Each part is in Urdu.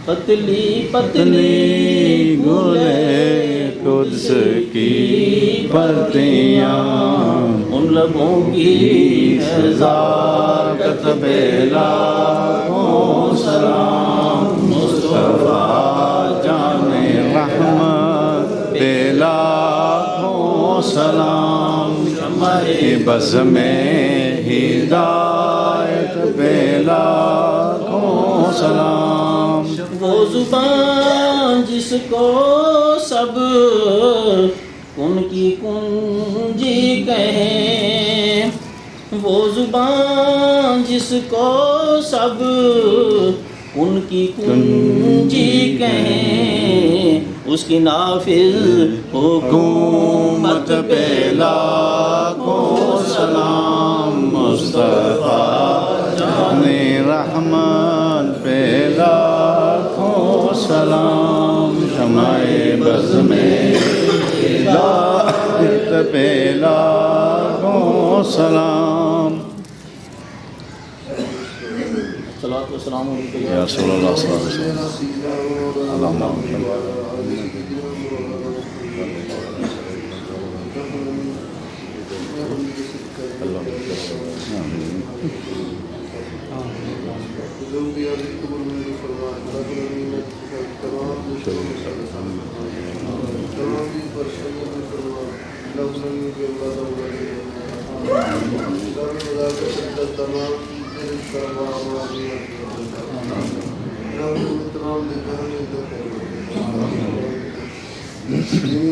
پتلی پتلی گلے قدس کی پتیاں، ان لبوں کی نزاکت پہ لاکھوں سلام، مصطفیٰ جان رحمت پہ لاکھوں سلام، شمع بز میں ہدایت پہ لاکھوں سلام۔ وہ زبان جس کو سب کن کی کنجی کہیں، وہ زبان جس کو سب کن کی کنجی کہیں، اس کی نافذ حکومت پہ لاکھوں سلام، مصطفیٰ جان رحمت پہ لاکھوں سلام، شمع بز میں ہدایت پہ لاکھوں سلام۔ صلوات و سلام علیکم یا رسول اللہ صلی اللہ علیہ وسلم، اللہم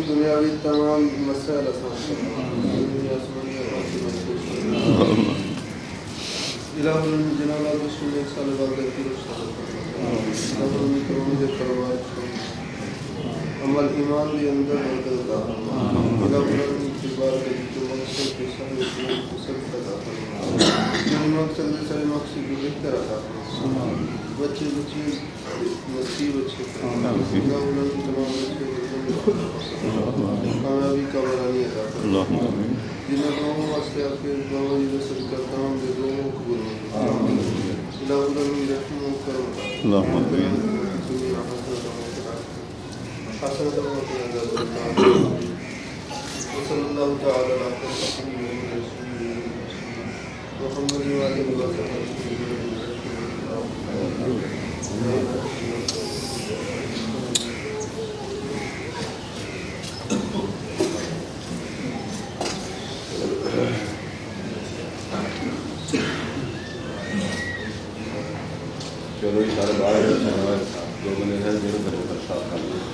دنیاوی تمام مسائل الہ جناب رسول ایک سال بعد کی عمل ایمان بھی اندر ہوتا الہ اعتبار کے جو مقصد کے سارے مقصد سے مقصد بھی بہتر آتا بچے بچے نصیب اچھے اللہ انہوں تمام بچے کامیابی کا برانی عطا فرما جنہیں دونوں واسطے آپ کے بابا جی نے صدقہ تمام دے دونوں قبول اللہ انہوں رحم و کرم حسنۃ وصلی اللہ تعالی علیہ محمد وعلیہ وسلم. چلو یہ سارے باہر لوگوں نے میرے بچے پر ساتھ کر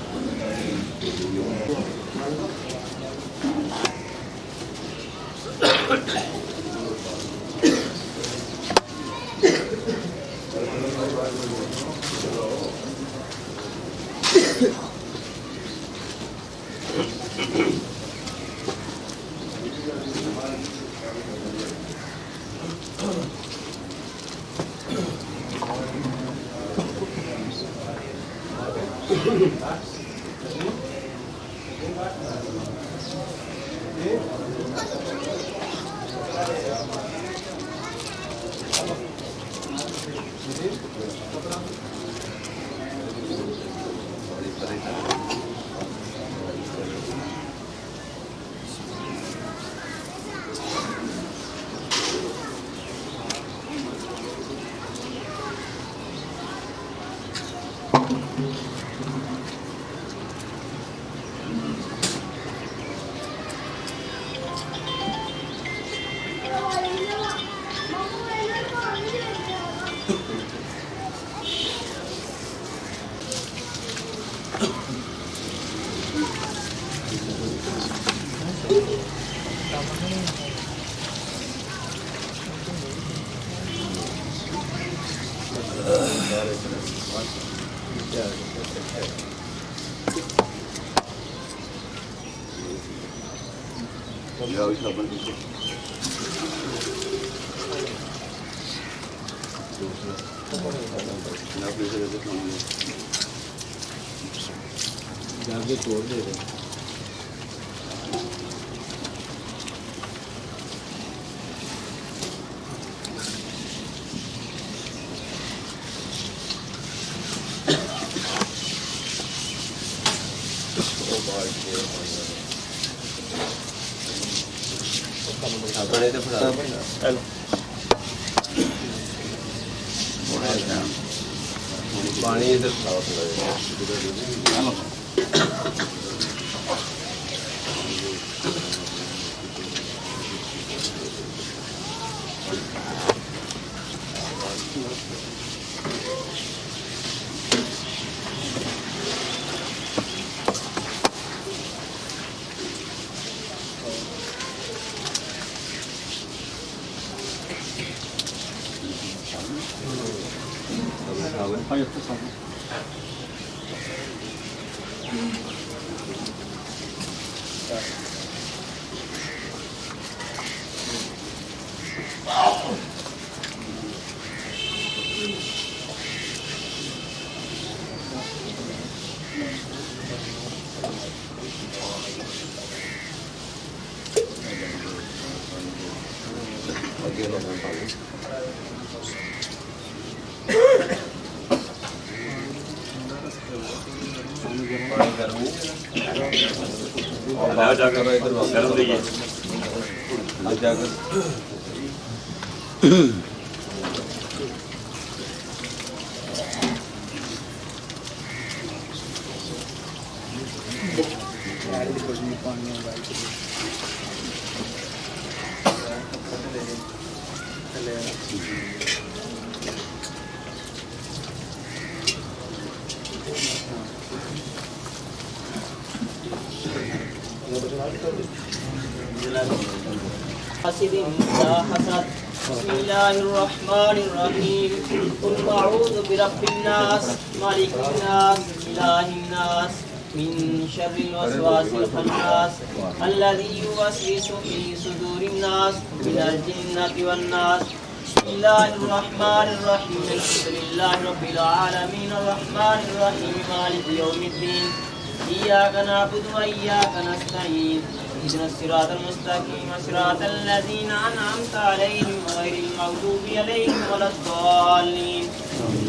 توڑ دے رہے پانی ادھر بسم الله الرحمن الرحيم قل أعوذ برب الناس مالك الناس إله الناس من شر الوسواس الخناس الذي يوسوس في صدور الناس من الجنة والناس بسم الله الرحمن الرحيم الحمد لله رب العالمين الرحمن الرحيم مالك يوم الدين إياك نعبد وإياك نستعين اهدنا الصراط المستقيم صراط الذين أنعمت عليهم غير المغضوب عليهم ولا الضالين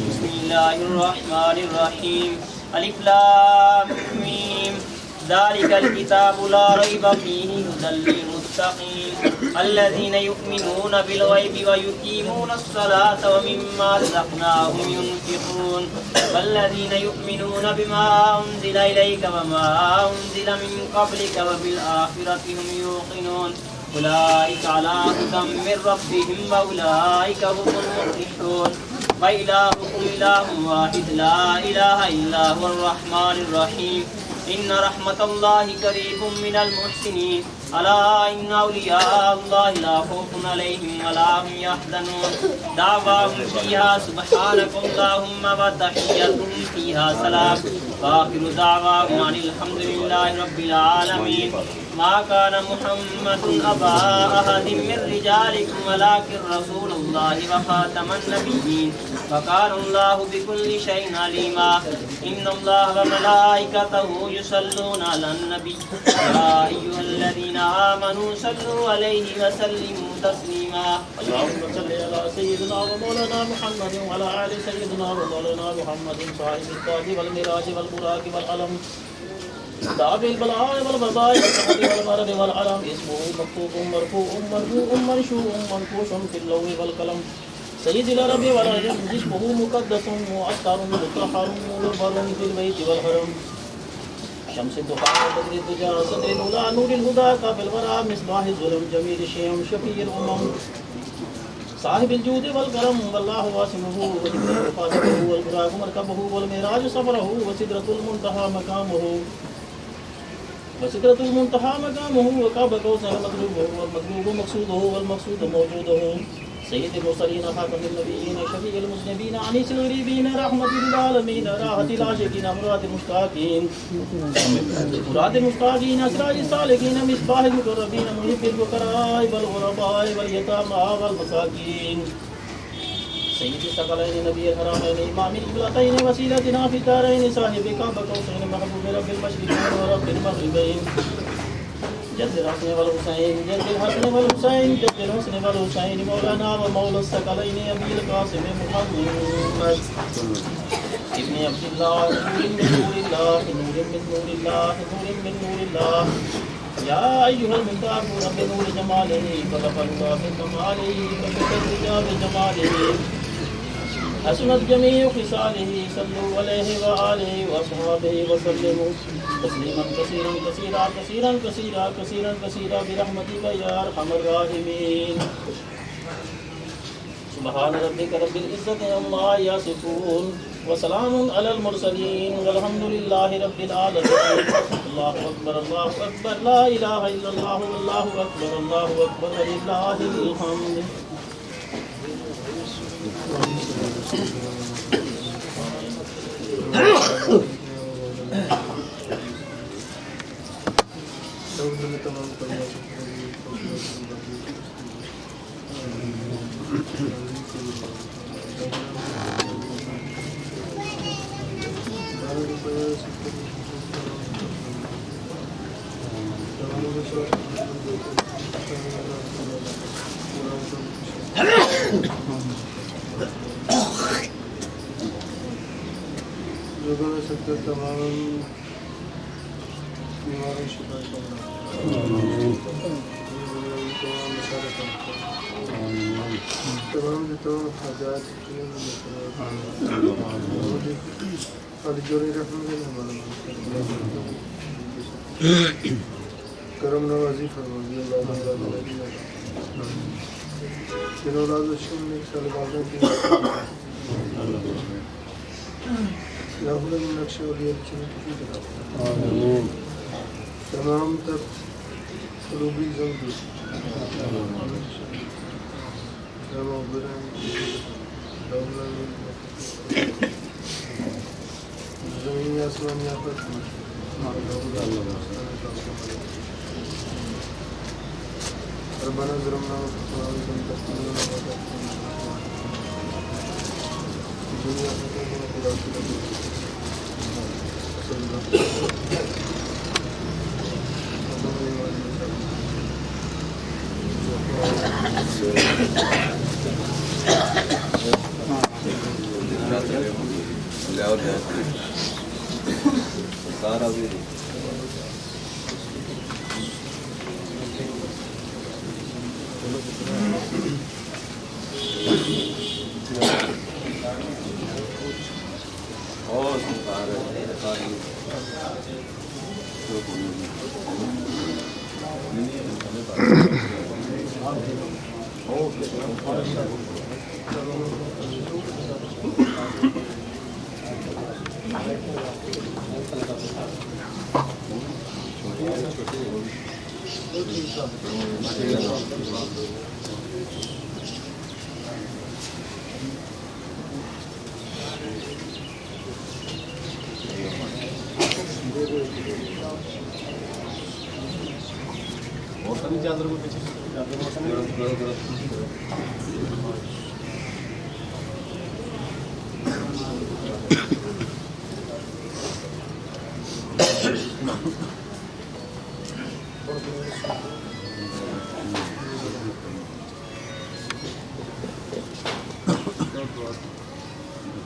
بسم الله الرحمن الرحيم الف لام ميم ذلك الكتاب لا ريب فيه هدى للمتقين الذين يؤمنون بالغيب ويقيمون الصلاة ومما رزقناهم ينفقون والذين يؤمنون بما أنزل إليك وما أنزل من قبلك وبالآخرة هم يوقنون أولئك على هدى من ربهم وأولئك هم المفلحون وإلهكم إله واحد لا إله إلا هو الرحمن الرحيم إن رحمة الله قريب من المحسنين ألا إن أولياء الله لا خوف عليهم ولا هم يحزنون دعواهم فيها سبحانك اللهم وتحيتهم فيها سلام وآخر دعواهم أن الحمد لله رب العالمين ما كان محمد أبا أحد من رجالكم ولكن رسول الله وخاتم النبيين وكان الله بكل شيء عليما إن الله وملائكته يصلون على النبي يا أيها الذين آمنوا صلوا عليه وسلموا تسليما اللهم صل على سيدنا ومولانا محمد وعلى آل سيدنا ومولانا محمد صاحب التاج والمراج والبراق والعلم دعب البلاء والبضاء والسحر والمرض والعلم اسمه مكتوب مرفوع مرفوع منشور منقوش في اللوح والقلم سيد العرب والعجم جسمه مقدس مؤثر مطهر منور في البيت والحرم شمس الدخان بدر الدجى صدر الأولى نور الهدى كافي الورى مصباح الظلم جميل الشيم شفيع الأمم صاحب الجود والكرم والله واسمه وجبريل فاتحه والبراق مركبه والمعراج سفره وسدرة المنتهى مقامه وسدرة المنتهى مقامه وقاب قوسين مطلوبه والمطلوب مقصوده والمقصود موجوده سيد المرسلين خاتم النبيين شفيع المذنبين انيس الغريبين رحمة للعالمين راحة العاشقين مراد المشتاقين مراد المشتاقين اسرار السالكين مصباح المقربين محب الفقراء والغرباء واليتامى والمساكين سيد الثقلين نبي الحرمين امام القبلتين وسيلتنا في الدارين صاحب قاب قوسين محبوب رب المشرقين ورب المغربين جد الحسن والحسين جد الحسن والحسين جد الحسن والحسين مولانا ومولى الثقلين ابي القاسم محمد ابن عبد الله نور من نور الله نور من نور الله نور من نور الله يا ايها المنتهون بنور جماله خلق الله من كماله فكت الرجال بجماله حسنت جميع خصاله صلوا عليه وآله وأصحابه وسلموا تسليما كثيرا كثيرا كثيرا كثيرا كثيرا كثيرا برحمتك يا أرحم الراحمين سبحان ربك رب العزة عما يصفون وسلام على المرسلين والحمد لله رب العالمين الله أكبر الله أكبر لا إله إلا الله والله أكبر الله أكبر ولله الحمد لوگوں میں سب تمام بیماری شفا تمام حاجات جوڑی رحمت کرم نوازی فرمائیے اللہ اولاد الشم نے ایک سال والدہ کی لاہور میں نقشہ ولی اچھی تمام تک قلوبی زندگی زمین آسمان یافت ربنا ظلمنا انفسنا وان لم تغفر لنا وترحمنا في الدنيا حسنة وفي الآخرة حسنة سارا بھی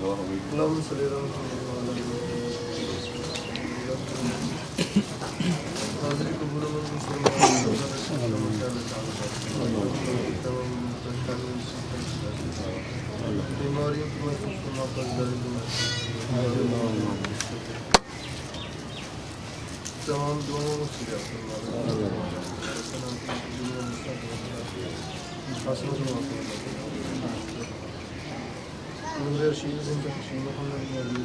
اور اللهم صل على محمد وعلى آله وصحبه حاضر قبول من بیماریوں کی محفوظ فرما تمام دعاؤں کو استجاب فرما نور رشید زندہ حسین محمد علی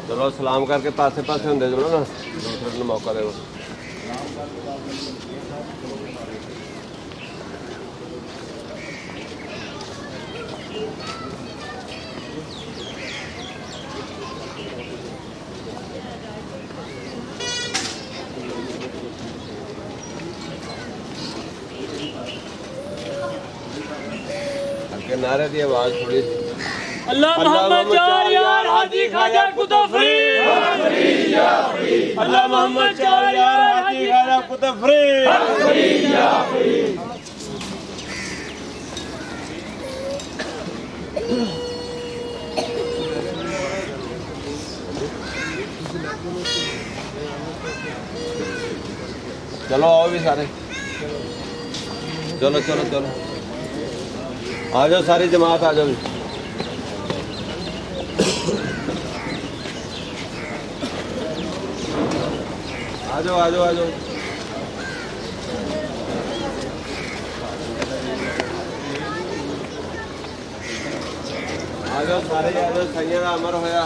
چلو سلام کر کے پاسے پاسے ہوں چلو نا دوسرے موقع دے نعرے دی آواز تھوڑی اللہ محمد چار یار حاجی خواجہ قطب فرید اللہ محمد چار یار حاجی خواجہ قطب فرید چلو آؤ بھی سارے چلو چلو چلو آ جاؤ ساری جماعت آ جاؤ بھی آ جاؤ آ جاؤ آ جاؤ آ جاؤ سارے آ جاؤ سائیاں کا امر ہویا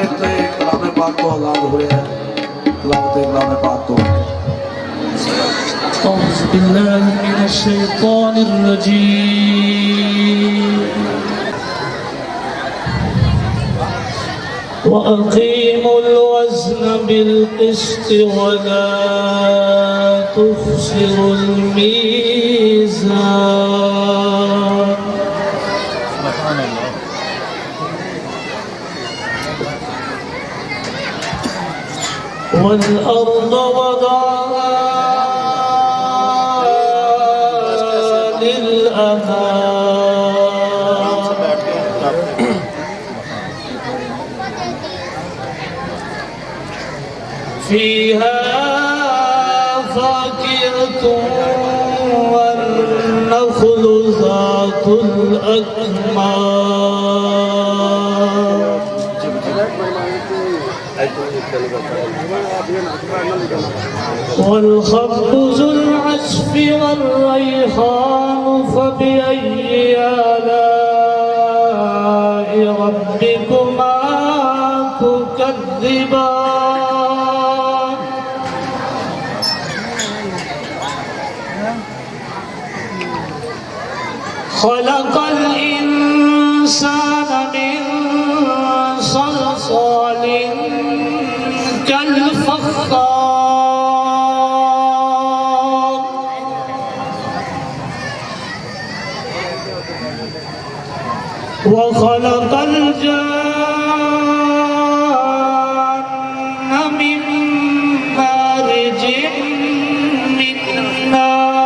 تلاوت کلام پاک تو آزاد ہوئے ہیں تلاوت کلام پاک تو أعوذ بالله من الشيطان الرجيم وأقيموا الوزن بالقسط ولا تخسروا الميزان والأرض وضعها فيها فاكهة والنخل ذات الأكمام والخبز ذو العصف والريحان فبأي آلاء ربكما تكذبان خلق الإنسان من صلصال كالفخار وخلق الجان من مارج من نار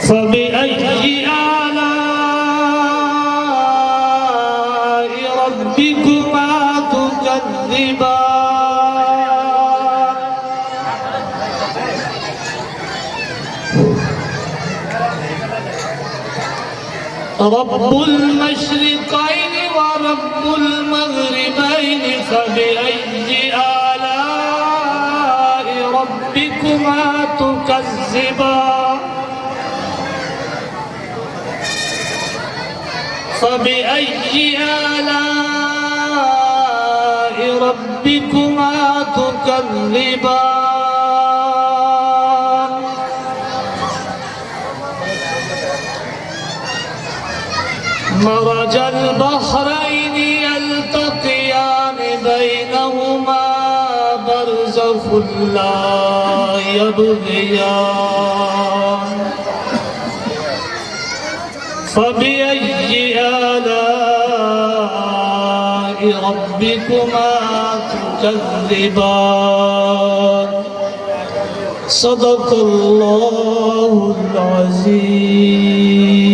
فبأي آلاء ربكما تكذبان رب المشرقين ورب المغربين فبأي آلاء ربكما تكذبان فبأي آلاء ربكما تكذبان مرج البحرين يلتقيان بينهما برزخ لا يبغيان فبأي آلاء ربكما تكذبان صدق الله العظيم